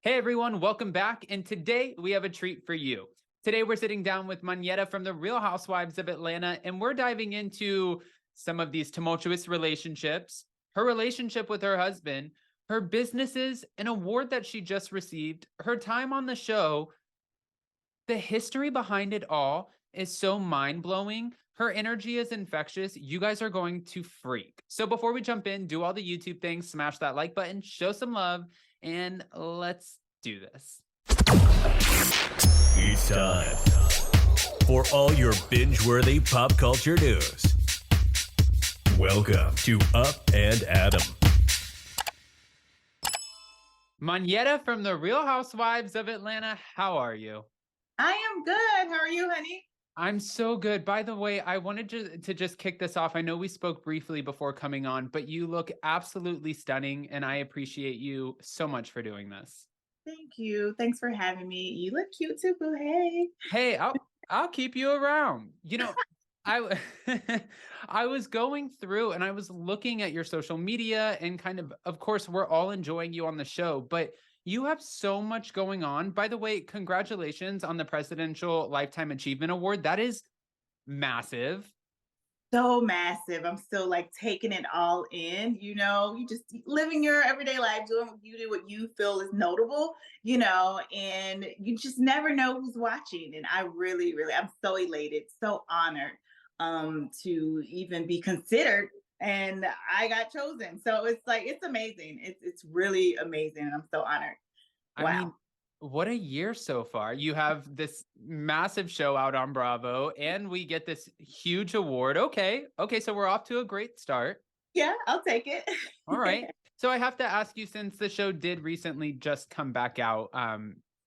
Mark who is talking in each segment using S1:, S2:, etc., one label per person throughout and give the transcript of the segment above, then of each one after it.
S1: Hey everyone, welcome back. And today we have a treat for you. Today we're sitting down with Monyetta from the Real Housewives of Atlanta, and we're diving into some of these tumultuous relationships, her relationship with her husband, her businesses, an award that she just received, her time on the show. The history behind it all is so mind blowing. Her energy is infectious. You guys are going to freak. So before we jump in, do all the YouTube things, smash that like button, show some love, and let's do this.
S2: It's time for all your binge-worthy pop culture news. Welcome to Up and Adam.
S1: Monyetta from the Real Housewives of Atlanta, how are you?
S3: I am good. How are you, honey?
S1: I'm so good. By the way, I wanted to just kick this off. I know we spoke briefly before coming on, but you look absolutely stunning, and I appreciate you so much for doing this.
S3: Thank you. Thanks for having me. You look cute too, boo. Hey.
S1: Hey, I'll keep you around. I I was going through and I was looking at your social media and of course, we're all enjoying you on the show, but you have so much going on. By the way, congratulations on the Presidential Lifetime Achievement Award. That is massive.
S3: So massive. I'm still like taking it all in. You just living your everyday life, doing what you do, what you feel is notable, and you just never know who's watching. And I really, really, I'm so elated, so honored to even be considered. And I got chosen. So it's like, it's amazing. It's really amazing. And I'm so honored.
S1: I
S3: Wow.
S1: mean, what a year so far. You have this massive show out on Bravo, and we get this huge award. Okay. Okay. So we're off to a great start.
S3: Yeah, I'll take it.
S1: All right. So I have to ask you, since the show did recently just come back out,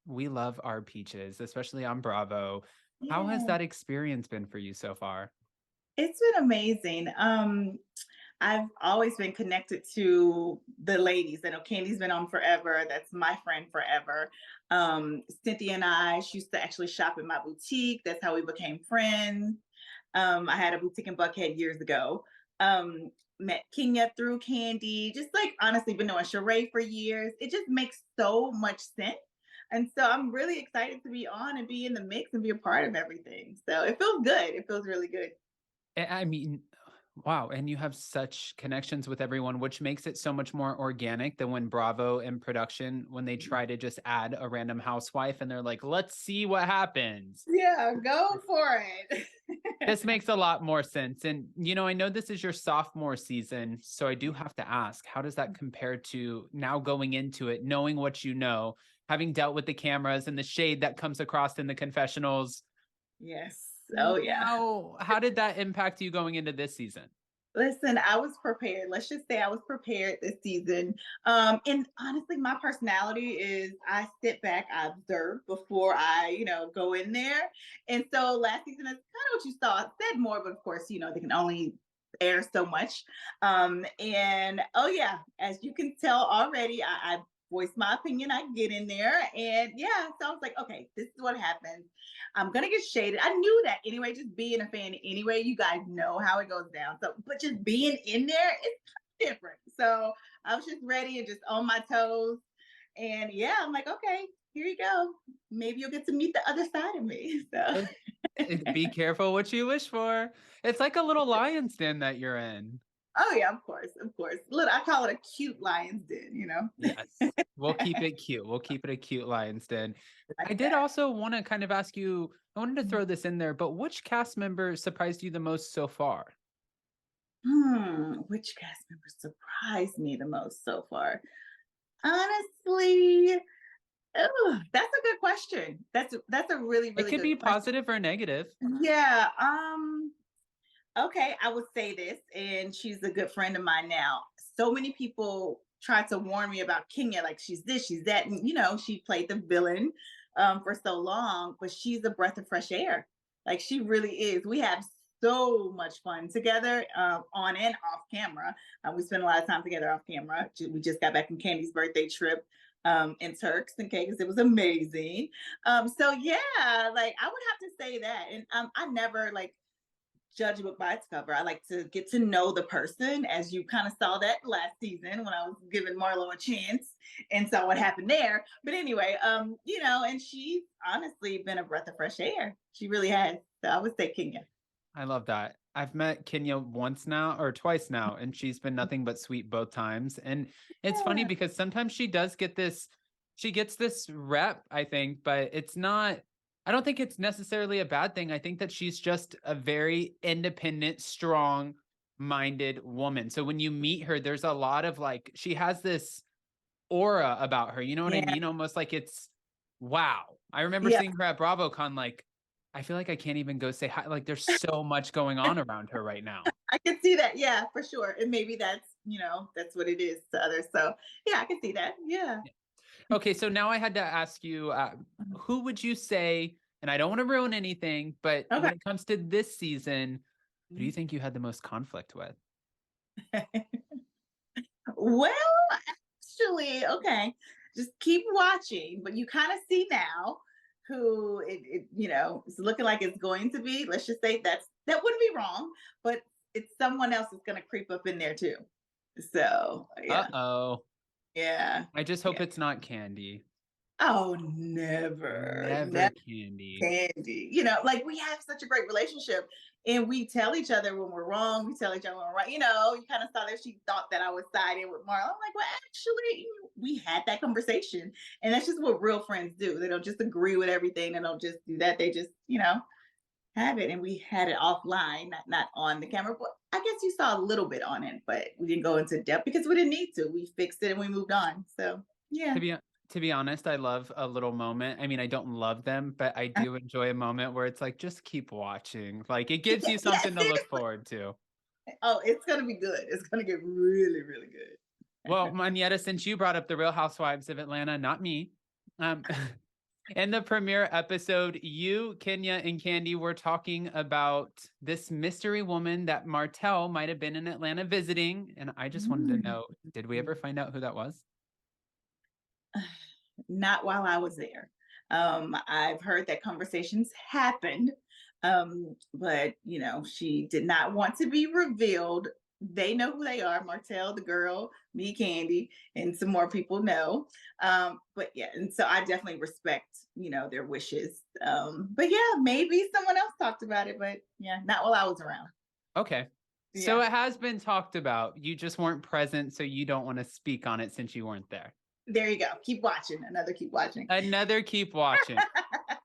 S1: we love our peaches, especially on Bravo. How has
S3: Yeah.
S1: that experience been for you so far?
S3: It's been amazing. I've always been connected to the ladies. I know Candy's been on forever. That's my friend forever. Cynthia and she used to actually shop in my boutique. That's how we became friends. I had a boutique in Buckhead years ago. Met Kenya through Candy. Just like honestly, been knowing Sheree for years. It just makes so much sense. And so I'm really excited to be on and be in the mix and be a part of everything. So it feels good. It feels really good.
S1: I mean, wow. And you have such connections with everyone, which makes it so much more organic than when Bravo and production, when they try to just add a random housewife and they're like, let's see what happens.
S3: Yeah, go for it.
S1: This makes a lot more sense. And, I know this is your sophomore season. So I do have to ask, how does that compare to now going into it, knowing what you know, having dealt with the cameras and the shade that comes across in the confessionals?
S3: Yes. Oh, yeah.
S1: How did that impact you going into this season?
S3: Listen, I was prepared. Let's just say I was prepared this season. And honestly, my personality is I sit back, I observe before I, go in there. And so last season, that's kind of what you saw. I said more, but of course, they can only air so much. And oh yeah, as you can tell already, I voice my opinion. I get in there, and yeah, so I was like, okay, this is what happens. I'm gonna get shaded. I knew that anyway. Just being a fan anyway, you guys know how it goes down. So, but just being in there, it's kind of different. So I was just ready and just on my toes. And yeah, I'm like, okay, here you go. Maybe you'll get to meet the other side of me. So
S1: Be careful what you wish for. It's like a little lion's den that you're in.
S3: oh yeah, of course, of course. Look, I call it a cute lion's den.
S1: Yes. We'll keep it cute. We'll keep it a cute lion's den. I
S3: Like
S1: did
S3: that.
S1: also want to kind of ask you, I wanted to throw this in there, but which cast member surprised you the most so far?
S3: Which cast member surprised me the most so far? Honestly, that's a good question. That's a really,
S1: It
S3: really
S1: could
S3: good
S1: be
S3: question.
S1: positive or negative.
S3: Yeah. Okay, I would say this, and she's a good friend of mine now. So many people try to warn me about Kenya, like she's this, she's that, and she played the villain for so long, but she's a breath of fresh air. Like she really is. We have so much fun together, on and off camera. We spend a lot of time together off camera. We just got back from Candy's birthday trip in Turks and Caicos. It was amazing. So yeah, like I would have to say that, and I never like judge a book by its cover. I like to get to know the person, as you kind of saw that last season when I was giving Marlo a chance and saw what happened there. But anyway, and she's honestly been a breath of fresh air. She really has. So I would say Kenya.
S1: I love that. I've met Kenya once now or twice now, and she's been nothing but sweet both times. And it's funny
S3: Yeah.
S1: because sometimes she gets this rep, I think, but it's not, I don't think it's necessarily a bad thing. I think that she's just a very independent, strong minded woman. So when you meet her, there's a lot of like, she has this aura about her. You know what I
S3: Yeah.
S1: mean? Almost like it's wow. I remember
S3: Yeah.
S1: seeing her at BravoCon, like, I feel like I can't even go say hi. Like there's so much going on around her right now.
S3: I can see that. Yeah, for sure. And maybe that's what it is to others. So yeah, I can see that. Yeah.
S1: Okay, so now I had to ask you, who would you say, and I don't want to ruin anything, but
S3: Okay.
S1: when it comes to this season, who do you think you had the most conflict with?
S3: Well, actually, okay. Just keep watching, but you kind of see now who it's looking like it's going to be. Let's just say that wouldn't be wrong, but it's someone else that's going to creep up in there too. So yeah,
S1: Uh-oh.
S3: yeah,
S1: I just hope
S3: yeah.
S1: it's not Candy.
S3: Oh, never,
S1: Never
S3: never
S1: Candy.
S3: Candy. Like we have such a great relationship, and we tell each other when we're wrong. We tell each other when we're right. You kind of saw that she thought that I was siding with Marla. I'm like, well, actually, we had that conversation, and that's just what real friends do. They don't just agree with everything. They don't just do that. They just, have it. And we had it offline, not on the camera. But I guess you saw a little bit on it, but we didn't go into depth because we didn't need to. We fixed it and we moved on. So yeah.
S1: To be honest, I love a little moment. I mean, I don't love them, but I do enjoy a moment where it's like, just keep watching. Like it gives
S3: Yeah,
S1: you
S3: yeah,
S1: something to look forward to.
S3: oh, it's gonna be good. It's gonna get really, really good.
S1: Well, Monyetta, since you brought up the Real Housewives of Atlanta, not me. Um, in the premiere episode, you, Kenya, and Candy were talking about this mystery woman that Martell might have been in Atlanta visiting. And I just wanted to know, did we ever find out who that was?
S3: Not while I was there. I've heard that conversations happened, but she did not want to be revealed. They know who they are: Martell, the girl, me, Candy, and some more people know. But yeah, and so I definitely respect, their wishes. But yeah, maybe someone else talked about it, but yeah, not while I was around.
S1: Okay. So it has been talked about. You just weren't present, so you don't want to speak on it since you weren't there.
S3: There you go. Keep watching. Another keep watching.
S1: Another keep watching.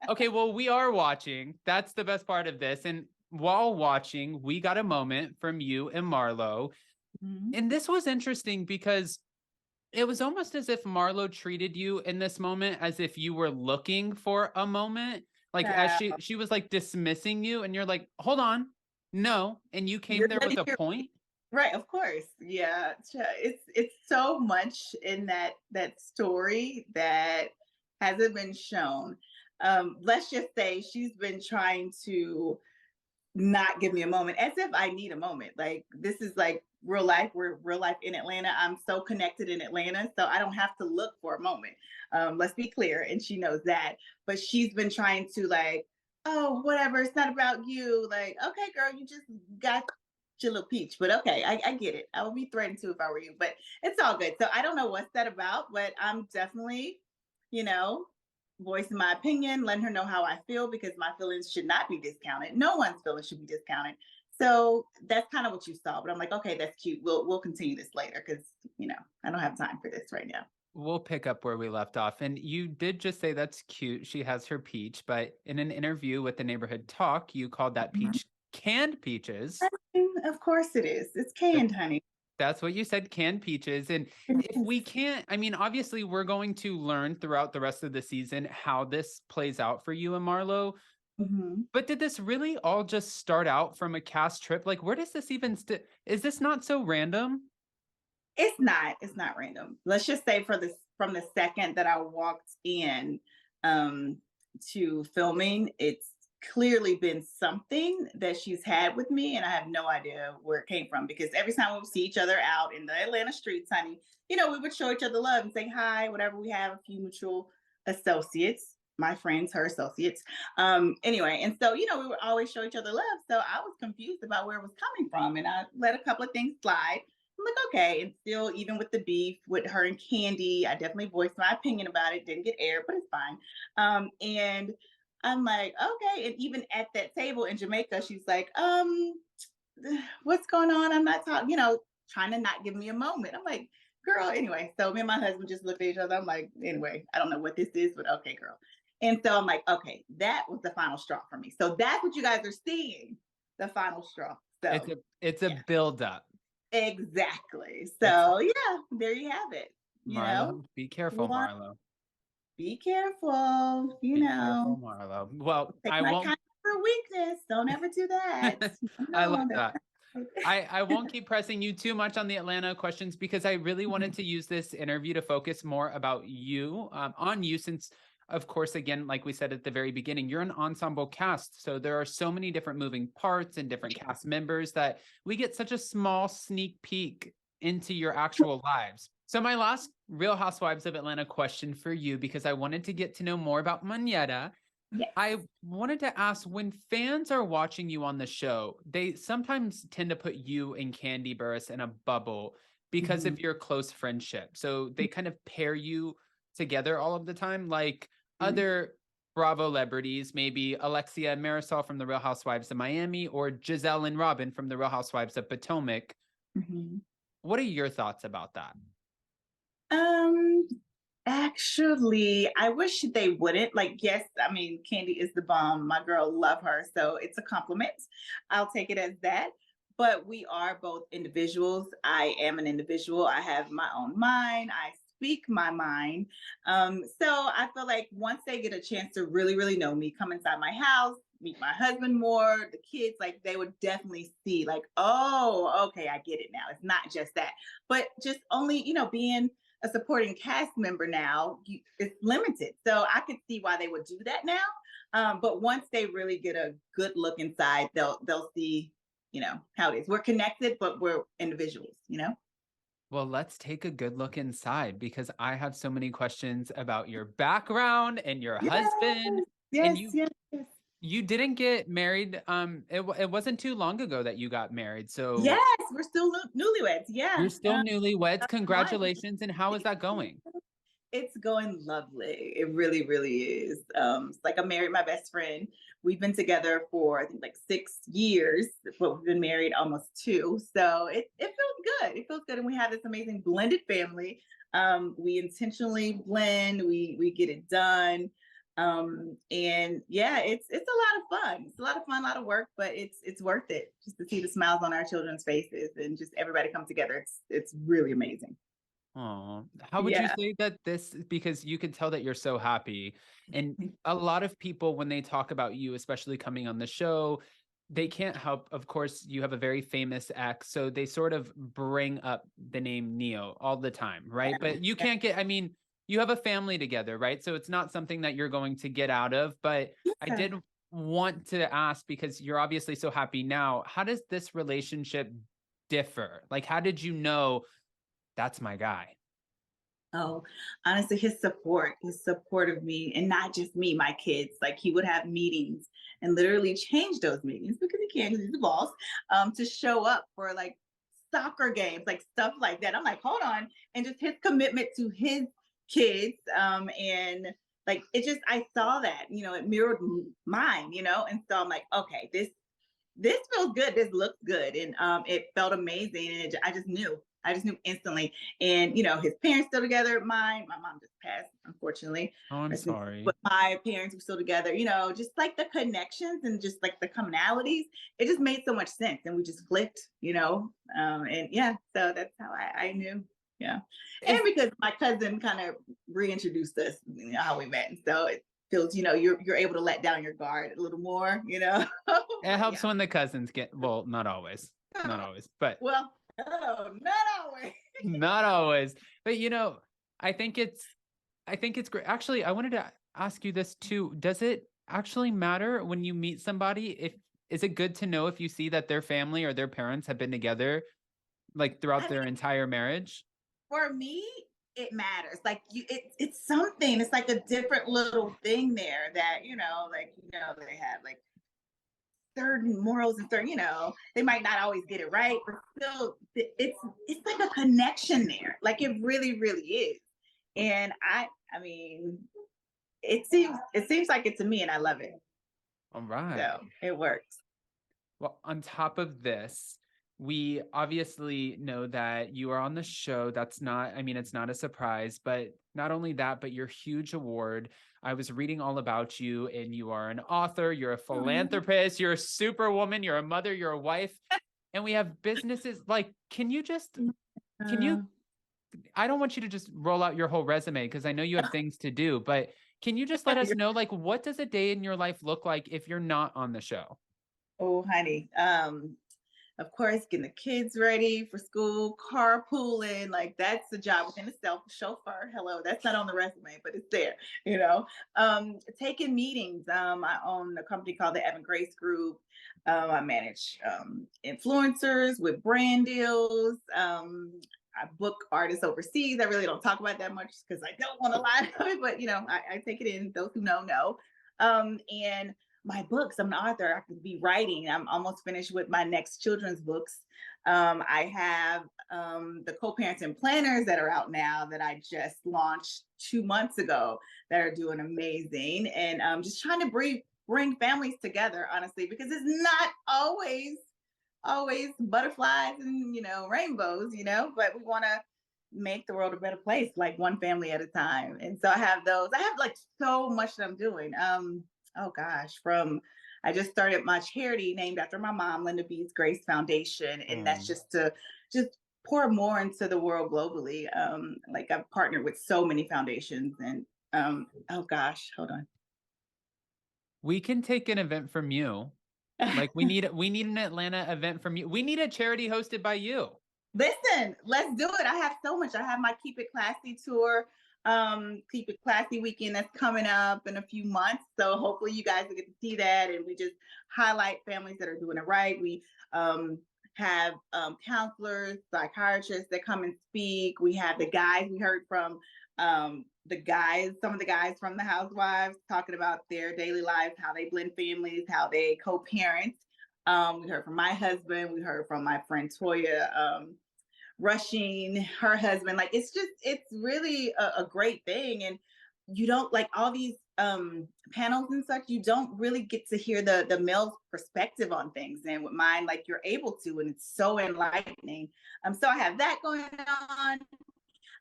S1: Okay, well, we are watching. That's the best part of this. And while watching, we got a moment from you and Marlo.
S3: Mhm.
S1: And this was interesting because it was almost as if Marlo treated you in this moment as if you were looking for a moment. Like as she was like dismissing you, and you're like, hold on, no. And you came there with a point.
S3: Right, of course. Yeah. It's so much in that story that hasn't been shown. Let's just say she's been trying to not give me a moment, as if I need a moment. Like this is like real life. We're real life in Atlanta. I'm so connected in Atlanta, so I don't have to look for a moment. Let's be clear, and she knows that. But she's been trying to like, oh, whatever. It's not about you. Like, okay, girl, you just got your little peach. But okay, I get it. I would be threatened too if I were you. But it's all good. So I don't know what's that about, but I'm definitely, you know, voicing my opinion, letting her know how I feel, because my feelings should not be discounted. No one's feelings should be discounted. So that's kind of what you saw. But I'm like, okay, that's cute. We'll continue this later because I don't have time for this right now.
S1: We'll pick up where we left off. And you did just say that's cute. She has her peach, but in an interview with the Neighborhood Talk, you called that peach canned peaches.
S3: Of course it is. It's canned, honey.
S1: That's what you said, canned peaches. And if we can't, I mean, obviously we're going to learn throughout the rest of the season how this plays out for you and Marlo.
S3: Mm-hmm.
S1: But did this really all just start out from a cast trip? Like, where does this even is this not so random?
S3: It's not. It's not random. Let's just say from the second that I walked in to filming, it's clearly been something that she's had with me, and I have no idea where it came from, because every time we would see each other out in the Atlanta streets, honey, we would show each other love and say hi, whatever. We have a few mutual associates. my friends, her associates. Anyway, and so, we would always show each other love. So I was confused about where it was coming from. And I let a couple of things slide. I'm like, okay. And still, even with the beef with her and Candy, I definitely voiced my opinion about it. Didn't get aired, but it's fine. And I'm like, okay. And even at that table in Jamaica, she's like, what's going on? I'm not talking, trying to not give me a moment. I'm like, girl, anyway. So me and my husband just looked at each other. I'm like, anyway, I don't know what this is, but okay, girl. And so I'm like, okay, that was the final straw for me. So that's what you guys are seeing, the final straw. So
S1: It's a build up.
S3: Exactly. So yeah, there you have it.
S1: Marlo, be careful, Marlo.
S3: Be careful.
S1: Be careful, Marlo. Well,
S3: take
S1: I
S3: my
S1: won't.
S3: kindness for weakness. Don't ever do that.
S1: I love that. I won't keep pressing you too much on the Atlanta questions because I really wanted to use this interview to focus more about you, on you, since, of course, again, like we said at the very beginning, you're an ensemble cast. So there are so many different moving parts and different cast members that we get such a small sneak peek into your actual lives. So my last Real Housewives of Atlanta question for you, because I wanted to get to know more about Monyetta.
S3: Yes.
S1: I wanted to ask, when fans are watching you on the show, they sometimes tend to put you and Candy Burris in a bubble because of your close friendship. So they kind of pair you together all of the time, like other Bravo celebrities, maybe Alexia and Marisol from the Real Housewives of Miami, or Giselle and Robin from the Real Housewives of Potomac. What are your thoughts about that?
S3: Actually, I wish they wouldn't. Like, yes, I mean, Candy is the bomb. My girl, love her. So it's a compliment. I'll take it as that. But we are both individuals. I am an individual. I have my own mind. I speak my mind. So I feel like once they get a chance to really, really know me, come inside my house, meet my husband more, the kids, like they would definitely see, like, oh, okay, I get it now. It's not just that. But just only, being a supporting cast member now, it's limited. So I could see why they would do that now. But once they really get a good look inside, they'll see, how it is. We're connected, but we're individuals,
S1: Well, let's take a good look inside because I have so many questions about your background and your husband.
S3: Yes,
S1: And
S3: yes.
S1: you didn't get married. It wasn't too long ago that you got married. So
S3: yes, we're still newlyweds. Yeah.
S1: you're still newlyweds. Congratulations. And how is that going?
S3: It's going lovely. It really, really is. It's like I married my best friend. We've been together for, I think, like 6 years, but we've been married almost 2. So it feels good. It feels good. And we have this amazing blended family. We intentionally blend, we get it done. And yeah, it's a lot of fun. It's a lot of fun, a lot of work, but it's worth it just to see the smiles on our children's faces and just everybody come together. It's really amazing.
S1: Oh, how would you say that this, because you can tell that you're so happy. And a lot of people, when they talk about you, especially coming on the show, they can't help, of course, you have a very famous ex, so they sort of bring up the name Neo all the time, right? But you can't get, I mean, you have a family together, right? So it's not something that you're going to get out of, but I did want to ask, because you're obviously so happy now, how does this relationship differ? Like, how did you know that's my guy?
S3: Oh, honestly, his support of me, and not just me, my kids. Like he would have meetings and literally change those meetings because he can't, because he's the boss, to show up for like soccer games, like stuff like that. I'm like, hold on. And just his commitment to his kids. And like, it just, I saw that, it mirrored mine, and so I'm like, okay, this feels good. This looks good. And it felt amazing. And I just knew. I just knew instantly. And, his parents still together. My mom just passed, unfortunately.
S1: Oh, I'm sorry.
S3: But my parents were still together, just like the connections and just like the commonalities. It just made so much sense. And we just clicked, and yeah, so that's how I knew. Yeah. And because my cousin kind of reintroduced us, how we met. And so it feels, you're able to let down your guard a little more,
S1: It helps when the cousins get, well, not always, but
S3: well, no, not always.
S1: Not always. But I think it's great. Actually, I wanted to ask you this too. Does it actually matter when you meet somebody? Is it good to know if you see that their family or their parents have been together like throughout their entire marriage?
S3: For me, it matters. Like it's something. It's like a different little thing there that, like, they have like certain morals and certain, they might not always get it right, but still it's like a connection there. Like it really, really is. And I mean, it seems like it to me, and I love it.
S1: All right.
S3: So it works.
S1: Well, on top of this, we obviously know that you are on the show. That's not, I mean, it's not a surprise, but not only that, but your huge award. I was reading all about you, and you are an author, you're a philanthropist, you're a superwoman, you're a mother, you're a wife, and we have businesses. Like, can you, I don't want you to just roll out your whole resume because I know you have things to do, but can you just let us know, like, what does a day in your life look like if you're not on the show?
S3: Oh, honey. Of course, getting the kids ready for school, carpooling, like that's a job within itself. Chauffeur, hello, that's not on the resume, but it's there, taking meetings. I own a company called the Evan Grace Group. I manage influencers with brand deals. I book artists overseas. I really don't talk about that much because I don't want to lie to it, but I take it in. Those who know. And my books, I'm an author. I could be writing. I'm almost finished with my next children's books. I have the co-parenting planners that are out now that I just launched 2 months ago that are doing amazing. And just trying to bring families together, honestly, because it's not always butterflies and rainbows, but we want to make the world a better place, like one family at a time. And so I have those. I have like so much that I'm doing. Oh gosh, I just started my charity named after my mom, Linda B's Grace Foundation, and that's just to pour more into the world globally. Like I've partnered with so many foundations, and oh gosh, hold on.
S1: We can take an event from you. Like we need an Atlanta event from you. We need a charity hosted by you.
S3: Listen, let's do it. I have so much. I have my Keep It Classy tour, Keep It Classy weekend that's coming up in a few months. So hopefully you guys will get to see that. And we just highlight families that are doing it right. We have counselors, psychiatrists that come and speak. We have the guys we heard from, some of the guys from the Housewives talking about their daily lives, how they blend families, how they co-parent. We heard from my husband. We heard from my friend Toya, Rushing, her husband. Like it's really a great thing. And you don't, like all these panels and such, you don't really get to hear the male's perspective on things. And with mine, like you're able to, and it's so enlightening. So I have that going on.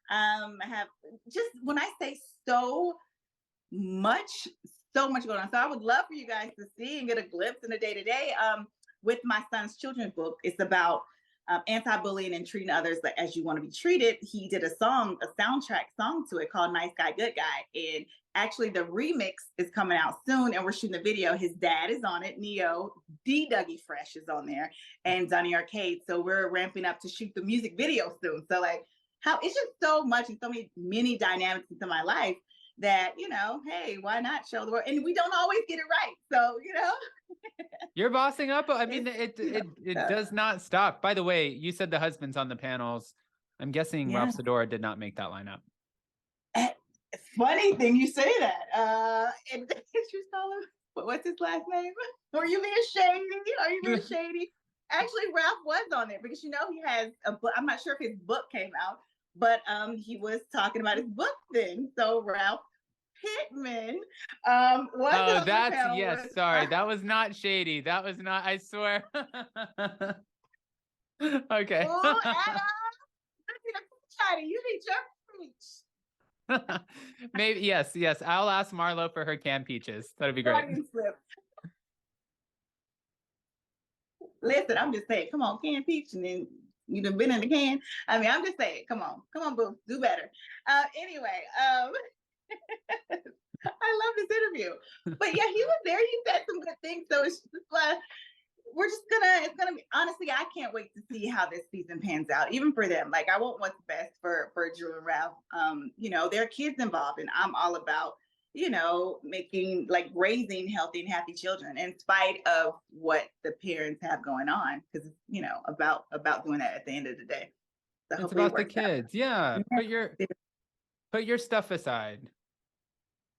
S3: I have just, when I say so much going on. So I would love for you guys to see and get a glimpse in the day-to-day. With my son's children's book, it's about anti-bullying and treating others like as you want to be treated. He did a soundtrack song to it called Nice Guy, Good Guy. And actually the remix is coming out soon, and we're shooting a video. His dad is on it, Neo. D. Dougie Fresh is on there, and Donnie Arcade. So we're ramping up to shoot the music video soon. So like how it's just so much and so many dynamics into my life that, hey, why not show the world? And we don't always get it right. So,
S1: You're bossing up. I mean, it does not stop. By the way, you said the husband's on the panels. I'm guessing Ralph Sadora did not make that lineup.
S3: Funny thing you say that. And you call him, what's his last name? Are you being shady? Are you being shady? Actually, Ralph was on there because he has a book. I'm not sure if his book came out, but he was talking about his book then. So Ralph Pittman was on the panel.
S1: Yes, sorry, that was not shady. That was not, I swear. Okay.
S3: Oh, Anna, you need your peach.
S1: Maybe, yes. I'll ask Marlo for her canned peaches. That'd be great.
S3: Listen, I'm just saying, come on, canned peach, and then you done been in the can. I mean, I'm just saying, come on, boo, do better. Anyway, I love this interview. But yeah, he was there. He said some good things. So it's just it's gonna be, honestly, I can't wait to see how this season pans out, even for them. Like I want what's best for Drew and Ralph. There are kids involved, and I'm all about, making, like, raising healthy and happy children in spite of what the parents have going on. Because about doing that at the end of the day. So
S1: it's about the kids. Yeah. But put your stuff aside.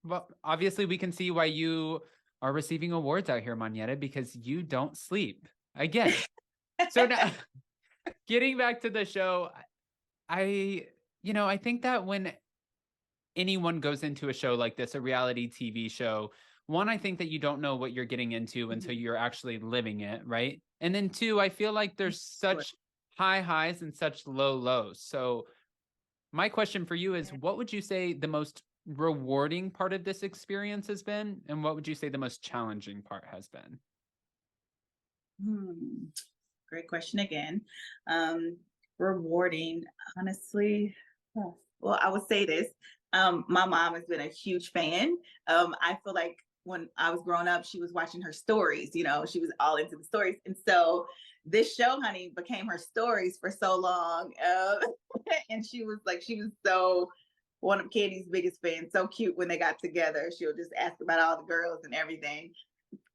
S1: Well, obviously we can see why you are receiving awards out here, Monyetta, because you don't sleep. Again. So now getting back to the show, I think that when anyone goes into a show like this, a reality TV show, one, I think that you don't know what you're getting into until you're actually living it, right? And then two, I feel like there's such high highs and such low lows. So my question for you is, what would you say the most rewarding part of this experience has been? And what would you say the most challenging part has been?
S3: Great question again. Rewarding, honestly. Well, I would say this. My mom has been a huge fan. I feel like when I was growing up, she was watching her stories, she was all into the stories. And so this show, honey, became her stories for so long. And she was so one of Katie's biggest fans, so cute when they got together. She'll just ask about all the girls and everything.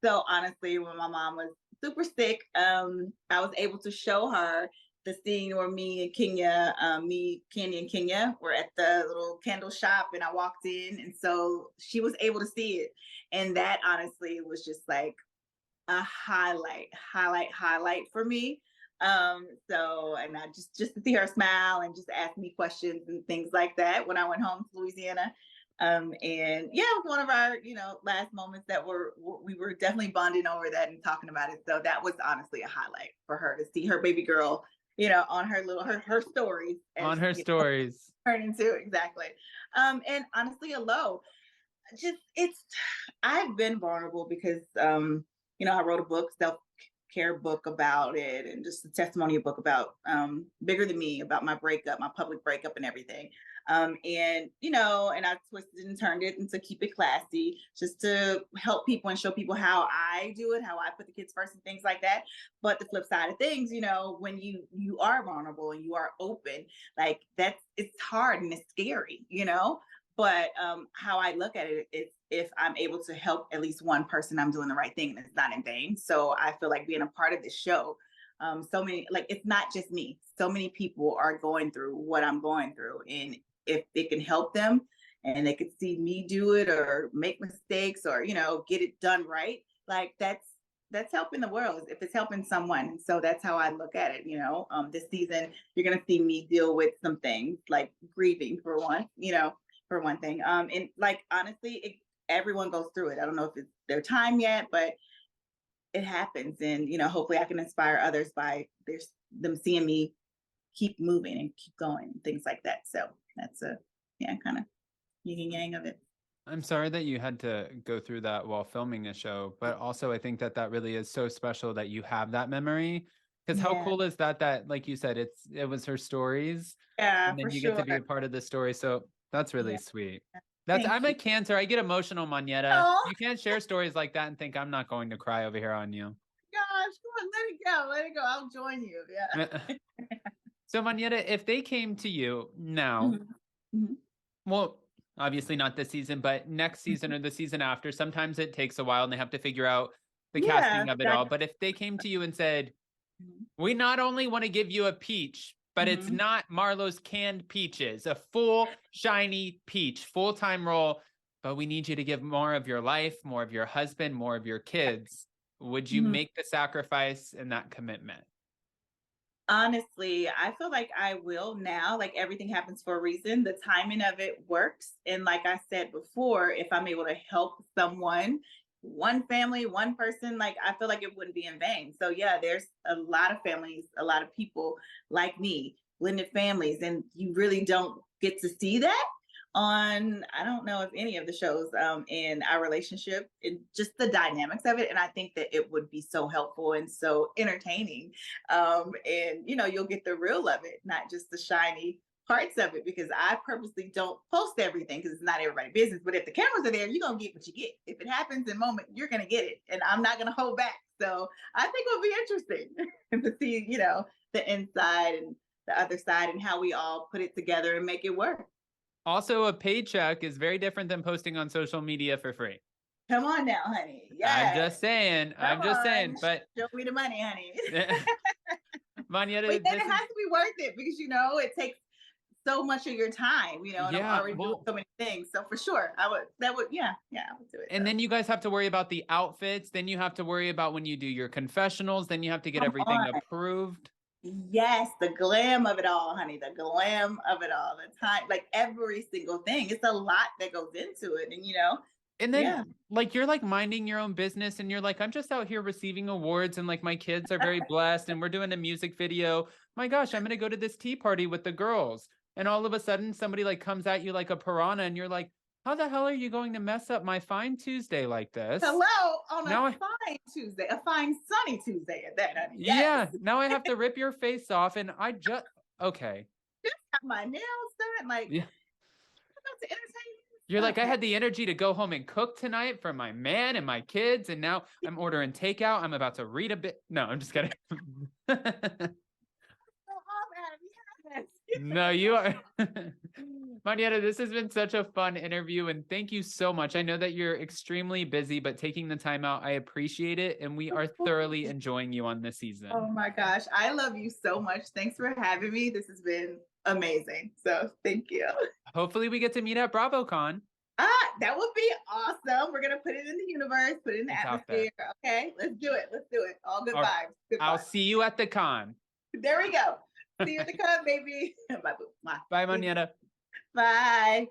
S3: So honestly, when my mom was super sick, I was able to show her the scene where me and Kenya, Candy and Kenya were at the little candle shop, and I walked in, and so she was able to see it. And that honestly was just like a highlight for me. And I just to see her smile and just ask me questions and things like that when I went home to Louisiana. And yeah, it was one of our, last moments that we were definitely bonding over that and talking about it. So that was honestly a highlight for her to see her baby girl, on her her stories.
S1: On her stories.
S3: Turn into exactly. And honestly, a low. I've been vulnerable because I wrote a book, self-care book about it, and just a testimonial book about Bigger Than Me, about my breakup, my public breakup and everything. And I twisted and turned it into Keep It Classy, just to help people and show people how I do it, how I put the kids first and things like that. But the flip side of things, when you are vulnerable and you are open, like it's hard and it's scary, But how I look at it is, if I'm able to help at least one person, I'm doing the right thing, and it's not in vain. So I feel like being a part of this show, so many, like, it's not just me. So many people are going through what I'm going through, and if it can help them and they could see me do it or make mistakes or get it done right, like that's helping the world if it's helping someone. And so that's how I look at it. This season you're gonna see me deal with some things like grieving for one thing. And like honestly, everyone goes through it. I don't know if it's their time yet, but it happens. And hopefully I can inspire others by them seeing me keep moving and keep going and things like that. So that's kind of yin and yang of it.
S1: I'm sorry that you had to go through that while filming a show, but also I think that really is so special that you have that memory. Because how cool is that like you said, it was her stories.
S3: Yeah,
S1: and then
S3: for
S1: you
S3: sure.
S1: get to be a part of the story. So that's really sweet. I'm a Cancer. I get emotional, Monyetta.
S3: Oh.
S1: You can't share stories like that and think I'm not going to cry over here on you.
S3: Gosh, come on, let it go. I'll join you. Yeah.
S1: So Monyetta, if they came to you now, well, obviously not this season, but next season or the season after, sometimes it takes a while and they have to figure out the casting of it all. But if they came to you and said, we not only want to give you a peach, but it's not Marlo's canned peaches, a full shiny peach, full-time role, but we need you to give more of your life, more of your husband, more of your kids. Would you make the sacrifice and that commitment?
S3: Honestly, I feel like I will now. Like, everything happens for a reason. The timing of it works. And like I said before, if I'm able to help someone, one family, one person, like, I feel like it wouldn't be in vain. So yeah, there's a lot of families, a lot of people like me, blended families, and you really don't get to see that on, I don't know if any of the shows in our relationship, and just the dynamics of it. And I think that it would be so helpful and so entertaining. And you'll get the real of it, not just the shiny parts of it, because I purposely don't post everything because it's not everybody's business. But if the cameras are there, you're gonna get what you get. If it happens in moment, you're gonna get it, and I'm not gonna hold back. So I think it'll be interesting to see, the inside and the other side, and how we all put it together and make it work.
S1: Also, a paycheck is very different than posting on social media for free.
S3: Come on now, honey.
S1: Yeah. I'm just saying. But
S3: show me the money, honey.
S1: Monyetta,
S3: but then it has to be worth it, because it takes so much of your time, and I'm
S1: Yeah,
S3: already doing
S1: well,
S3: so many things. So for sure, yeah, I would do it.
S1: and
S3: Though.
S1: then you guys have to worry about the outfits. Then you have to worry about when you do your confessionals. Then you have to get
S3: Come
S1: everything
S3: on.
S1: approved.
S3: Yes, the glam of it all, honey. The glam of it all. The time, like every single thing. It's a lot that goes into it. And
S1: And then
S3: yeah.
S1: like you're like minding your own business and you're like, I'm just out here receiving awards and like my kids are very blessed and we're doing a music video. My gosh, I'm gonna go to this tea party with the girls. And all of a sudden somebody like comes at you like a piranha and you're like, how the hell are you going to mess up my fine Tuesday like this?
S3: Hello on a
S1: Now
S3: fine Tuesday, a fine sunny Tuesday at that, honey. Yes.
S1: yeah, now I have to rip your face off and I just okay.
S3: Got my nails done. Like,
S1: Yeah.
S3: I'm about to entertain
S1: You're
S3: you.
S1: like, I
S3: Okay.
S1: had the energy to go home and cook tonight for my man and my kids, and now I'm ordering takeout. I'm about to read a bit. No, I'm just kidding.
S3: So awesome. Yes.
S1: No, you are. Monyetta, this has been such a fun interview, and thank you so much. I know that you're extremely busy, but taking the time out, I appreciate it, and we are thoroughly enjoying you on this season.
S3: Oh my gosh. I love you so much. Thanks for having me. This has been amazing. So thank you.
S1: Hopefully, we get to meet at BravoCon.
S3: That would be awesome. We're gonna put it in the universe, put it in the
S1: It's out there.
S3: atmosphere. Okay, let's do it. Let's do it. All good
S1: All right.
S3: vibes. Good
S1: I'll
S3: vibes.
S1: see you at the con.
S3: There we go. See you at the con, baby. Bye.
S1: Bye, Monyetta.
S3: Bye.